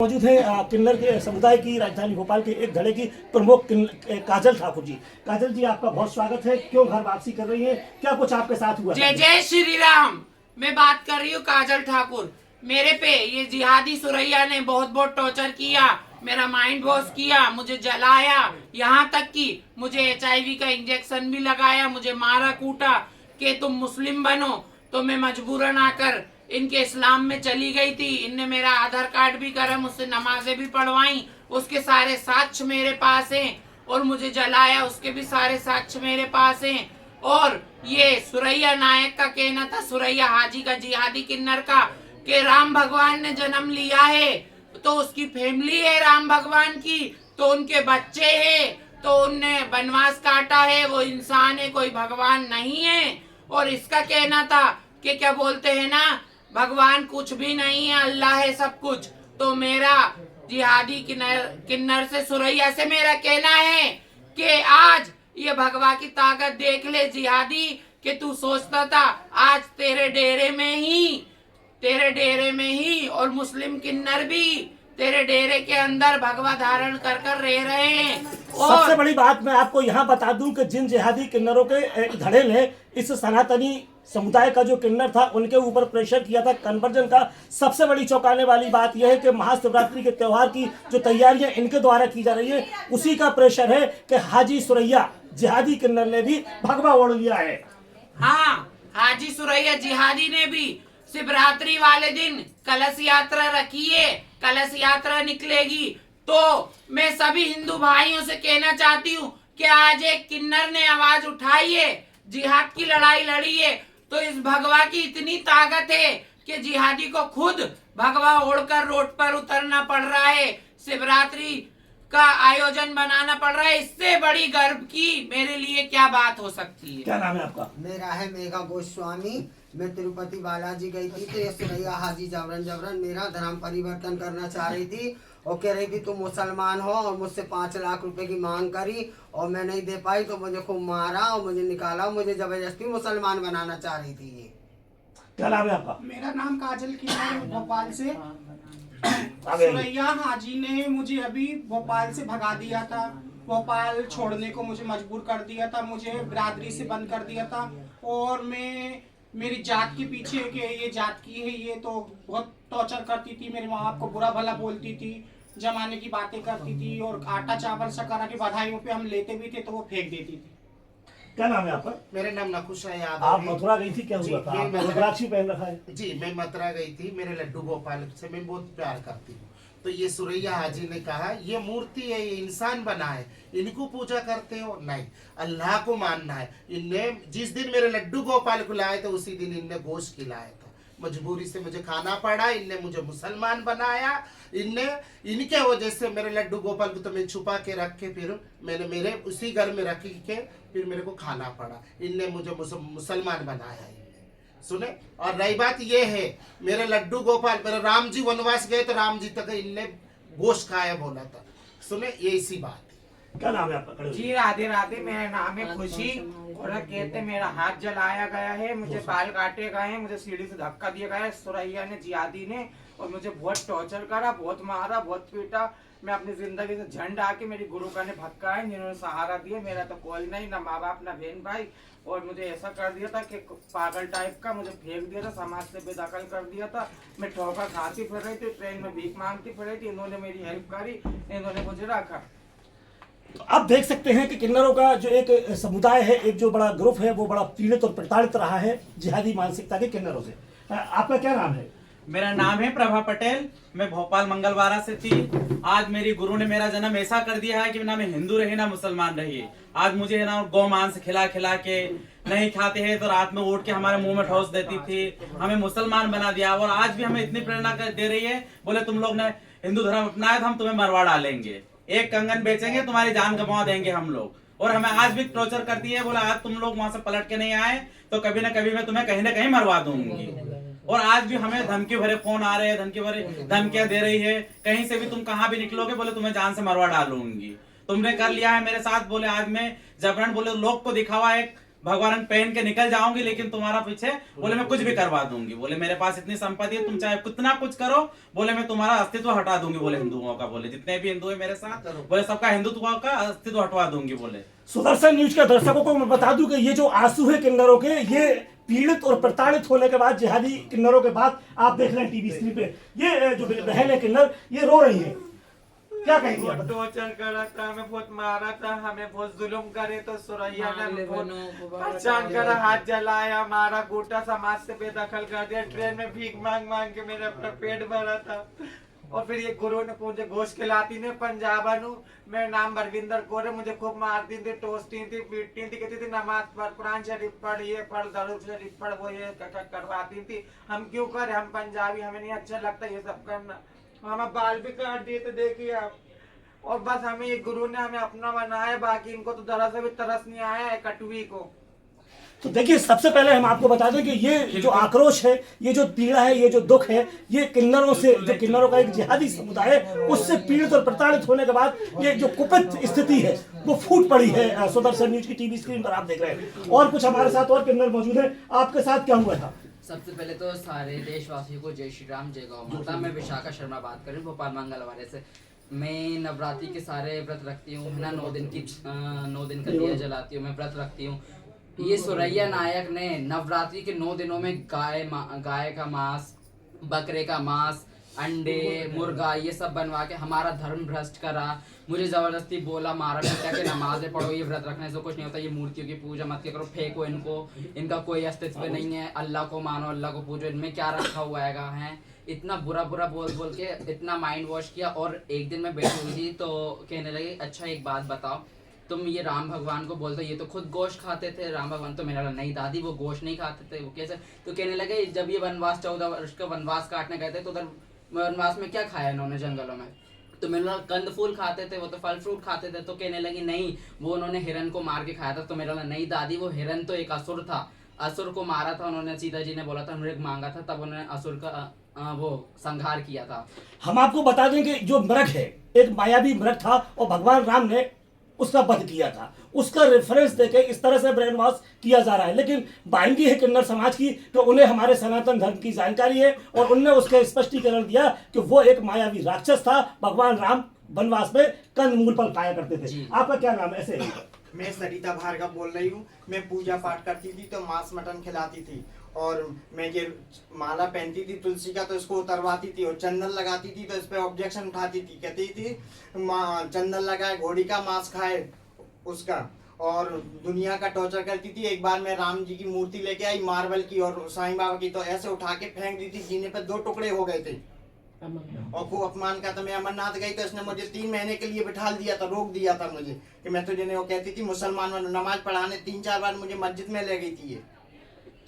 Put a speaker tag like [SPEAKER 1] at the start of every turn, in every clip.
[SPEAKER 1] मौजूद है किन्नर के समुदाय की राजधानी भोपाल के एक धड़े की प्रमुख काजल ठाकुर जी। काजल जी, आपका बहुत स्वागत है। क्यों घर वापसी कर रही है, क्या कुछ आपके साथ हुआ?
[SPEAKER 2] जय जय श्री राम। मैं बात कर रही हूँ काजल ठाकुर। मेरे पे ये जिहादी सुरैया ने बहुत बहुत टॉर्चर किया, मेरा माइंड वॉश किया, मुझे जलाया, यहाँ तक कि मुझे HIV का इंजेक्शन भी लगाया, मुझे मारा कूटा कि तुम मुस्लिम बनो। तो मैं मजबूरन आकर इनके इस्लाम में चली गई थी। इनने मेरा आधार कार्ड भी करा, मुझसे नमाजें भी पढ़वाई, उसके सारे साक्ष्य मेरे पास हैं। और मुझे जलाया, उसके भी सारे साक्ष्य मेरे पास हैं। और ये सुरैया नायक का कहना था, सुरैया हाजी का, जिहादी किन्नर का, कि राम भगवान ने जन्म लिया है तो उसकी फैमिली है राम भगवान की, तो उनके बच्चे हैं, तो उनने वनवास काटा है, वो इंसान है, कोई भगवान नहीं है। और इसका कहना था कि क्या बोलते हैं ना, भगवान कुछ भी नहीं है, अल्लाह है सब कुछ। तो मेरा जिहादी किन्नर से, सुरैया से मेरा कहना है कि आज ये भगवा की ताकत देख ले जिहादी, कि तू सोचता था आज तेरे डेरे में ही और मुस्लिम किन्नर भी तेरे डेरे के अंदर भगवा धारण कर कर रह रहे हैं। और
[SPEAKER 1] सबसे बड़ी बात मैं आपको यहाँ बता दूं कि जिन जिहादी किन्नरों के धड़े ने इस सनातनी समुदाय का जो किन्नर था उनके ऊपर प्रेशर किया था कन्वर्जन का, सबसे बड़ी चौंकाने वाली बात यह है कि महाशिवरात्रि के त्योहार की जो तैयारियां इनके द्वारा की जा रही है उसी का प्रेशर है कि हाजी सुरैया जिहादी किन्नर ने भी भगवा ओढ़ लिया है।
[SPEAKER 2] हाँ, हाजी सुरैया जिहादी ने भी शिवरात्रि वाले दिन कलश यात्रा रखी है, कलश यात्रा निकलेगी। तो मैं सभी हिंदू भाइयों से कहना चाहती हूँ कि आज एक किन्नर ने आवाज उठाई है, जिहाद की लड़ाई लड़ी है, तो इस भगवा की इतनी ताकत है कि जिहादी को खुद भगवा ओढ़कर रोड पर उतरना पड़ रहा है, शिवरात्रि का आयोजन बनाना पड़ रहा है। इससे बड़ी गर्व की मेरे लिए क्या बात हो सकती है।
[SPEAKER 1] क्या नाम है आपका?
[SPEAKER 3] मेरा है मेघा गोस्वामी। मैं तिरुपति बालाजी गई थी तो ये सुरैया हाजी जबरन मेरा धर्म परिवर्तन करना चाह रही थी और कह रही थी तुम मुसलमान हो, और मुझसे 5 लाख रुपए की मांग करी और मैं नहीं दे पाई तो मुझे खूब मारा और मुझे निकाला और मुझे जबरदस्ती मुसलमान बनाना चाह रही थी ये।
[SPEAKER 1] क्या नाम है आपका?
[SPEAKER 4] मेरा नाम काजल किन्नर है, भोपाल से। सुरैया हाजी ने मुझे अभी भोपाल से भगा दिया था, भोपाल छोड़ने को मुझे मजबूर कर दिया था, मुझे बिरादरी से बंद कर दिया था। और मैं मेरी जात के पीछे कि ये जात की है, ये तो बहुत टॉर्चर करती थी, मेरे माँ बाप को बुरा भला बोलती थी, जमाने की बातें करती थी, और आटा चावल शक्कर की बधाइयों पे हम लेते भी थे तो वो फेंक देती थी।
[SPEAKER 1] क्या नाम है आपका?
[SPEAKER 5] मेरा नाम नकुशा यादव
[SPEAKER 1] आप
[SPEAKER 5] है।
[SPEAKER 1] मथुरा गई थी, क्या हुआ था? आपने रुद्राक्षी पहन रखा है।
[SPEAKER 5] जी, मैं मथुरा गई थी, मेरे लड्डू गोपाल से मैं बहुत प्यार करती हूँ। तो ये सुरैया हाजी ने कहा ये मूर्ति है, ये इंसान बना है, इनको पूजा करते हो? नहीं, अल्लाह को मानना है। इनने जिस दिन मेरे लड्डू गोपाल को लाए थे उसी दिन इनने गोश्त खिलाया था, मजबूरी से मुझे खाना पड़ा, इनने मुझे मुसलमान बनाया। इनके वजह से मेरे लड्डू गोपाल को तो मैं छुपा के रख के फिर मैंने मेरे उसी घर में रख के फिर मेरे को खाना पड़ा। इनने मुझे मुसलमान बनाया। सुने, और रही बात ये है, मेरे लड्डू गोपाल, मेरे राम जी वनवास गए तो राम जी तक इनने गोश्त खाया बोला था। सुने, ये इसी बात।
[SPEAKER 1] क्या नाम है आपका?
[SPEAKER 2] जी राधे राधे। मेरा नाम है खुशी और कहते मेरा हाथ जलाया गया है, मुझे बाल काटे गए हैं, मुझे सीढ़ी से धक्का दिया गया है सुरैया ने, जिहादी ने, और मुझे बहुत टॉर्चर करा, बहुत मारा, बहुत पीटा। मैं अपनी जिंदगी से झंड आके मेरी गुरु का ने भक्का है, जिन्होंने सहारा दिया, मेरा तो कोई नहीं, ना माँ बाप ना बहन भाई। और मुझे ऐसा कर दिया था कि पागल टाइप का मुझे फेंक दिया था, समाज से बेदखल कर दिया था। मैं ठोकर खाती फिर रही थी, ट्रेन में भीख मांगती फिर रही थी, इन्होंने मेरी हेल्प करी, इन्होंने मुझे रखा।
[SPEAKER 1] तो आप देख सकते हैं कि किन्नरों का जो एक समुदाय है, एक जो बड़ा ग्रुप है, वो बड़ा पीड़ित और प्रताड़ित रहा है जिहादी मानसिकता के किन्नरों से। आपका क्या नाम है?
[SPEAKER 6] मेरा नाम है प्रभा पटेल। मैं भोपाल मंगलवारा से थी। आज मेरी गुरु ने मेरा जन्म ऐसा कर दिया है कि ना मैं हिंदू रही ना मुसलमान रही। आज मुझे ना गौ मांस खिला खिला के नहीं खाते हैं तो रात में उठ के हमारे मुंह में ठोस देती थी, हमें मुसलमान बना दिया। और आज भी हमें इतनी प्रेरणा दे रही है, बोले तुम लोग ने हिंदू धर्म अपनाया तो हम तुम्हें मरवा डालेंगे, एक कंगन बेचेंगे, तुम्हारी जान गंवा देंगे हम लोग। और हमें आज भी टॉर्चर करती है, बोला आज तुम लोग वहां से पलट के नहीं आए तो कभी ना कभी मैं तुम्हें कहीं ना कहीं मरवा दूंगी। और आज भी हमें धमकी भरे फोन आ रहे हैं, धमकी भरे धमकियां दे रही है, कहीं से भी तुम कहां भी निकलोगे बोले तुम्हें जान से मरवा डालूंगी। तुमने कर लिया है मेरे साथ, बोले आज मैं जबरन, बोले लोग को दिखावा एक भगवान पहन के निकल जाऊंगी, लेकिन तुम्हारा पीछे बोले मैं कुछ भी करवा दूंगी। बोले मेरे पास इतनी संपत्ति है, तुम चाहे कितना कुछ करो, बोले मैं तुम्हारा अस्तित्व हटा दूंगी। बोले हिंदुओं का, बोले जितने भी हिंदू है मेरे साथ, बोले सबका हिंदुत्व का अस्तित्व हटवा दूंगी। बोले
[SPEAKER 1] सुदर्शन न्यूज के दर्शकों को मैं बता दूं कि ये जो आंसू है किन्नरों के, ये पीड़ित और प्रताड़ित होने के बाद, जिहादी किन्नरों के बाद, आप देख रहे हैं टीवी स्क्रीन पे, ये जो बहन है किन्नर, ये रो रही है। क्या कहेंगे आप?
[SPEAKER 7] टॉर्चर करा था, हमें बहुत मारा था, हमें बहुत जुल्म करे, तो सुरैया ने हमें बहुत परेशान करा, हाथ जलाया, मारा, गोटा समाज से बेदखल कर दिया, ट्रेन में भीख मांग मांग के मेरे अपना पेट भरा था। और फिर ये गुरु ने मुझे गोश्त खिलाती ने, पंजाबन हूँ, मेरा नाम बरविंदर कौर है, मुझे खूब मारती थी, टोसती थी, पीटती थी, कहती थी नमाज पढ़, कुरान शरीफ पढ़, ये पढ़, दरूद शरीफ पढ़, वो ये करवाती थी। हम क्यों करें, हम पंजाबी, हमें नहीं अच्छा लगता ये सब करना। हमें बाल भी काट दिए थे, देखिए आप। और बस हमें ये गुरु ने हमें अपना बनाया, बाकी इनको तो जरा से भी तरस नहीं आया है कटवी को।
[SPEAKER 1] तो देखिए, सबसे पहले हम आपको बता दें कि ये जो आक्रोश है, ये जो पीड़ा है, ये जो दुख है, ये किन्नरों से, जो किन्नरों का एक जिहादी समुदाय है, उससे पीड़ित और प्रताड़ित होने के बाद ये जो कुपित स्थिति है वो फूट पड़ी है। सुदर्शन न्यूज की टीवी स्क्रीन पर आप देख रहे हैं। और कुछ हमारे साथ और किन्नर मौजूद है। आपके साथ क्या हुआ था?
[SPEAKER 8] सबसे पहले तो सारे देशवासियों को जय श्री राम, जय गौ माता। मैं विशाखा शर्मा बात कर रही हूँ, भोपाल मंगलवारे से। मैं नवरात्रि के सारे व्रत रखती हूँ, है ना, 9 दिन का दिया जलाती हूँ, मैं व्रत रखती हूँ। ये सुरैया नायक ने नवरात्रि के 9 दिनों में गाय का मांस, बकरे का मांस, अंडे, मुर्गा, ये सब बनवा के हमारा धर्म भ्रष्ट करा। मुझे जबरदस्ती बोला, मारा पीटा के नमाजें पढ़ो, ये व्रत रखने से कुछ नहीं होता, ये मूर्तियों की पूजा मत करो, फेंको इनको, इनका कोई अस्तित्व नहीं है, अल्लाह को मानो, अल्लाह को पूजो, इनमें क्या रखा हुआ है। इतना बुरा बोल के इतना माइंड वॉश किया। और एक दिन मैं बैठी हुई थी तो कहने लगी, अच्छा एक बात बताओ, तुम ये राम भगवान को बोलते, ये तो खुद गोश्त खाते थे राम भगवान। तो मेरा नहीं दादी, वो गोश्त नहीं खाते थे, वो कैसे? तो कहने लगे, जब ये वनवास 14 वर्ष का वनवास काटने गए थे, तो उधर वनवास में क्या खाया इन्होंने जंगलों में? तो मेरा कंद फूल खाते थे, वो तो फल फ्रूट खाते थे। तो कहने लगी नहीं, वो उन्होंने हिरन को मार के खाया था। तो मेरा नहीं दादी, वो हिरन तो एक असुर था, असुर को मारा था उन्होंने, सीता जी ने बोला था, मृग मांगा था, तब उन्होंने असुर का वो संहार किया था।
[SPEAKER 1] हम आपको बता दें कि जो मृग है, एक मायावी मृग था और भगवान राम ने उसका वध किया था। उसका रेफरेंस देके इस तरह से ब्रेन वॉश किया जा रहा है। लेकिन बाइंगी है किन्नर समाज की, तो उन्हें हमारे सनातन धर्म की जानकारी है और उनने उसका स्पष्टीकरण दिया कि वो एक मायावी राक्षस था। भगवान राम वनवास में कंदमूल पर पाया करते थे। आपका क्या नाम है? ऐसे
[SPEAKER 9] मैं सरिता भार्गव बोल रही हूँ। मैं पूजा पाठ करती थी तो मांस मटन खिलाती थी, और मैं ये माला पहनती थी तुलसी का तो इसको उतरवाती थी, और चंदन लगाती थी तो इस पर ऑब्जेक्शन उठाती थी, कहती थी चंदन लगाए, घोड़ी का मांस खाए उसका, और दुनिया का टॉर्चर करती थी। एक बार मैं राम जी की मूर्ति लेके आई मार्बल की और साईं बाबा की, तो ऐसे उठा के फेंक दी थी, जीने पे 2 टुकड़े हो गए थे और खूब अपमान का। तो मैं अमरनाथ गई तो इसने मुझे 3 महीने के लिए बिठा दिया था, रोक दिया था मुझे कि मैं तुझे नहीं। वो कहती थी मुसलमान बनो, नमाज पढ़ाने 3-4 बार मुझे मस्जिद में ले गई थी। ये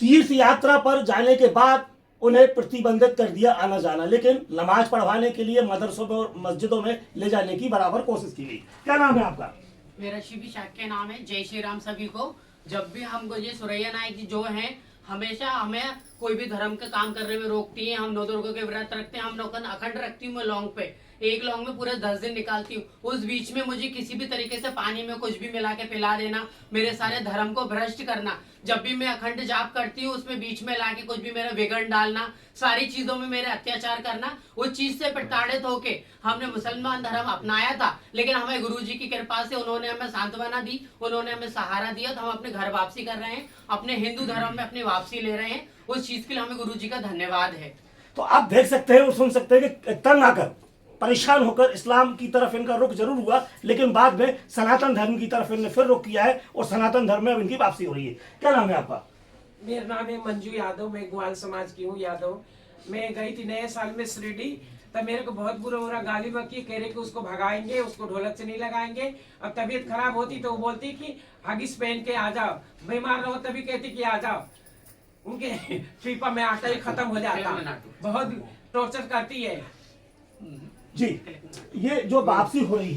[SPEAKER 1] तीर्थ यात्रा पर जाने के बाद उन्हें प्रतिबंधित कर दिया आना जाना, लेकिन नमाज पढ़वाने के लिए मदरसों में और मस्जिदों में ले जाने की बराबर कोशिश की गई। क्या नाम है आपका?
[SPEAKER 10] मेरा शिवी शाक्य नाम है। जय श्री राम सभी को। जब भी हमको ये सुरैया नायक जी जो हैं, हमेशा हमें कोई भी धर्म का काम करने में रोकती है। हम 9 दुर्गों के व्रत रखते हैं, हम लोग अखंड रखती हूँ मैं लौंग पे, एक लौंग में पूरे 10 दिन निकालती हूँ। उस बीच में मुझे किसी भी तरीके से पानी में कुछ भी मिला के पिला देना, मेरे सारे धर्म को भ्रष्ट करना। जब भी मैं अखंड जाप करती हूँ उसमें बीच में लाके कुछ भी मेरा विघटन डालना, सारी चीजों में मेरे अत्याचार करना। उस चीज से प्रताड़ित होके हमने मुसलमान धर्म अपनाया था, लेकिन हमें गुरुजी की कृपा से उन्होंने हमें सांत्वना दी, उन्होंने हमें सहारा दिया, तो हम अपने घर वापसी कर रहे हैं, अपने हिंदू धर्म में अपनी वापसी ले रहे हैं। उस चीज के लिए हमें गुरुजी का धन्यवाद है।
[SPEAKER 1] तो आप देख सकते हैं और सुन सकते हैं कि तंग आकर, परेशान होकर इस्लाम की तरफ इनका रुख जरूर हुआ, लेकिन बाद में सनातन धर्म की तरफ इनने फिर रुख किया है और सनातन धर्म में अब इनकी वापसी हो रही है। क्या नाम है आपका?
[SPEAKER 7] मेरा नाम है मंजू यादव, मैं ग्वाल समाज की हूँ यादव। मैं गई थी नए साल में शिरडी, तब मेरे को बहुत बुरा गाली बकी, कह रहे कि उसको भगाएंगे, उसको ढोलक से नहीं लगाएंगे। अब तबीयत खराब होती तो वो बोलती कि हगिस पहन के आ जाओ, बीमार रहो तभी कहती कि आ जाओ। उनके पीपा में आटा ही खत्म हो जाता, बहुत टॉर्चर करती है
[SPEAKER 1] जी। ये जो वापसी हो रही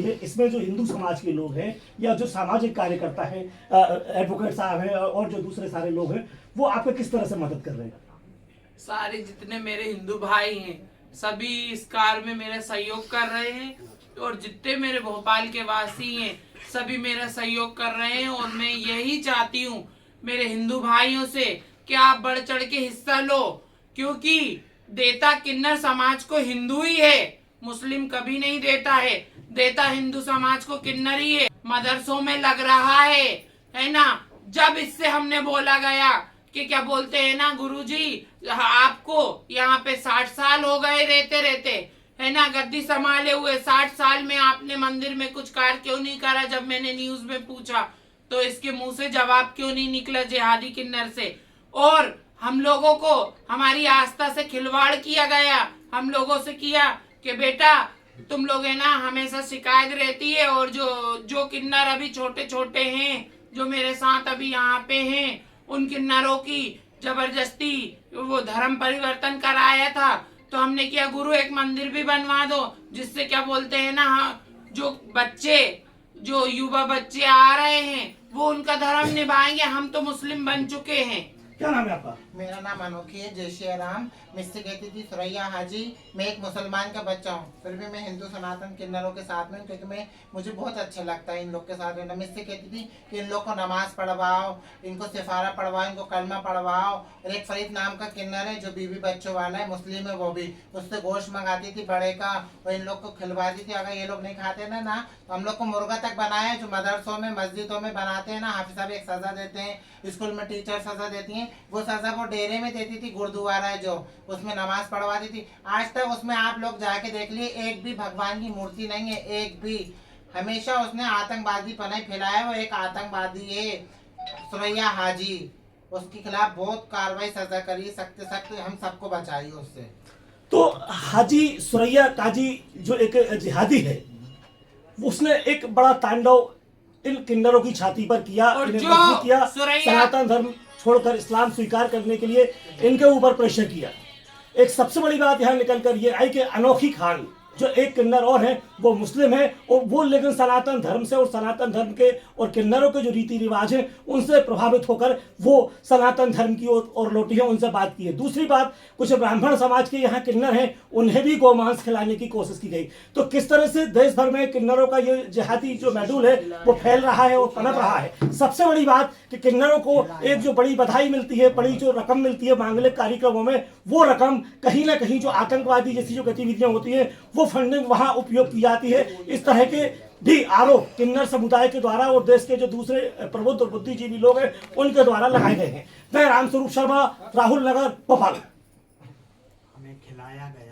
[SPEAKER 1] है, इसमें जो हिंदू समाज के लोग हैं या जो सामाजिक कार्यकर्ता हैं, एडवोकेट साहब हैं और जो दूसरे सारे लोग हैं, वो आपको किस तरह से मदद कर रहे हैं?
[SPEAKER 2] सारे जितने मेरे हिंदू भाई हैं सभी इस कार्य में मेरा सहयोग कर रहे हैं और जितने मेरे भोपाल के वासी हैं सभी मेरा सहयोग कर रहे हैं। और मैं यही चाहती हूँ मेरे हिंदू भाइयों से कि आप बढ़ चढ़ के हिस्सा लो, क्योंकि देता किन्नर समाज को हिंदू ही है, मुस्लिम कभी नहीं देता है। देता हिंदू समाज को किन्नर ही है। मदरसों में लग रहा है ना। जब इससे हमने बोला गया कि क्या बोलते हैं ना गुरुजी, आपको यहाँ पे 60 साल हो गए रहते रहते, है ना, गद्दी संभाले हुए 60 साल में आपने मंदिर में कुछ कार्य क्यों नहीं करा। जब मैंने न्यूज में पूछा तो इसके मुंह से जवाब क्यों नहीं निकला जिहादी किन्नर से। और हम लोगों को हमारी आस्था से खिलवाड़ किया गया। हम लोगों से किया कि बेटा तुम लोग है ना, हमेशा शिकायत रहती है। और जो किन्नर अभी छोटे छोटे हैं जो मेरे साथ अभी यहाँ पे हैं, उन किन्नरों की जबरदस्ती वो धर्म परिवर्तन कराया था। तो हमने किया गुरु एक मंदिर भी बनवा दो, जिससे क्या बोलते हैं ना, जो बच्चे जो युवा बच्चे आ रहे हैं वो उनका धर्म निभाएंगे। हम तो मुस्लिम बन चुके हैं।
[SPEAKER 1] क्या नाम है आपका?
[SPEAKER 5] मेरा नाम अनोखी है, जय श्री राम। मिस्टर कहती थी सुरैया हाजी। मैं एक मुसलमान का बच्चा हूँ, फिर भी मैं हिंदू सनातन किन्नरों के साथ में हूँ, क्योंकि मुझे बहुत अच्छा लगता है इन लोग के साथ रहना। मिस्टर कहती थी कि इन लोग को नमाज पढ़वाओ, इनको सिफारा पढ़वाओ, इनको कलमा पढ़वाओ। और एक फरीद नाम का किन्नर है जो बीवी बच्चों वाला है, मुस्लिम है वो भी, उससे गोश्त मंगाती थी बड़े का और इन लोग को खिलवाती थी। अगर ये लोग नहीं खाते ना तो हम लोग को मुर्गा तक बनाया, जो मदरसों में मस्जिदों में बनाते हैं ना। हाफिज साहब एक सजा देते हैं, स्कूल में टीचर सजा देती हैं, वो सजा वो डेरे में देती थी। गुरुद्वारा है जो, उसमें नमाज पढ़वाती थी। आज तक उसमें आप लोग जाके देख लिए, एक भी भगवान की मूर्ति नहीं है, एक भी। हमेशा उसने आतंकवादी पनाई फैलाया, वो एक आतंकवादी है सुरैया हाजी। उसके खिलाफ बहुत कार्रवाई सजा करी, सख्त हम सबको बचाइए उससे।
[SPEAKER 1] तो हाजी सुरैया काजी जो एक जिहादी है, उसने एक बड़ा तांडव इन किन्नरों की छाती पर किया,
[SPEAKER 2] और
[SPEAKER 1] इन्हें
[SPEAKER 2] जो
[SPEAKER 1] मजबूर किया,
[SPEAKER 2] सुरैया-
[SPEAKER 1] सनातन धर्म छोड़कर इस्लाम स्वीकार करने के लिए इनके ऊपर प्रेशर किया। एक सबसे बड़ी बात यहाँ निकल कर ये आई कि अनोखी खान जो एक किन्नर और है वो मुस्लिम है, और वो लेकिन सनातन धर्म से और सनातन धर्म के और किन्नरों के जो रीति रिवाज हैं उनसे प्रभावित होकर वो सनातन धर्म की ओर लौटी है, उनसे बात की है। दूसरी बात, कुछ ब्राह्मण समाज के यहाँ किन्नर हैं, उन्हें भी गोमांस खिलाने की कोशिश की गई। तो किस तरह से देश भर में किन्नरों का ये जिहादी जो महडूल है वो फैल रहा है और पनप रहा है। सबसे बड़ी बात कि किन्नरों को एक जो बड़ी बधाई मिलती है, बड़ी जो रकम मिलती है मांगलिक कार्यक्रमों में, वो रकम कहीं ना कहीं जो आतंकवादी जैसी जो गतिविधियां होती हैं वो फंडिंग वहां उपयोग की जाती है। इस तरह के भी आरोप किन्नर समुदाय के द्वारा और देश के जो दूसरे प्रबुद्ध और बुद्धिजीवी लोग हैं उनके द्वारा लगाए गए हैं। मैं रामस्वरूप शर्मा, राहुल नगर, भोपाल।
[SPEAKER 9] हमें खिलाया गया।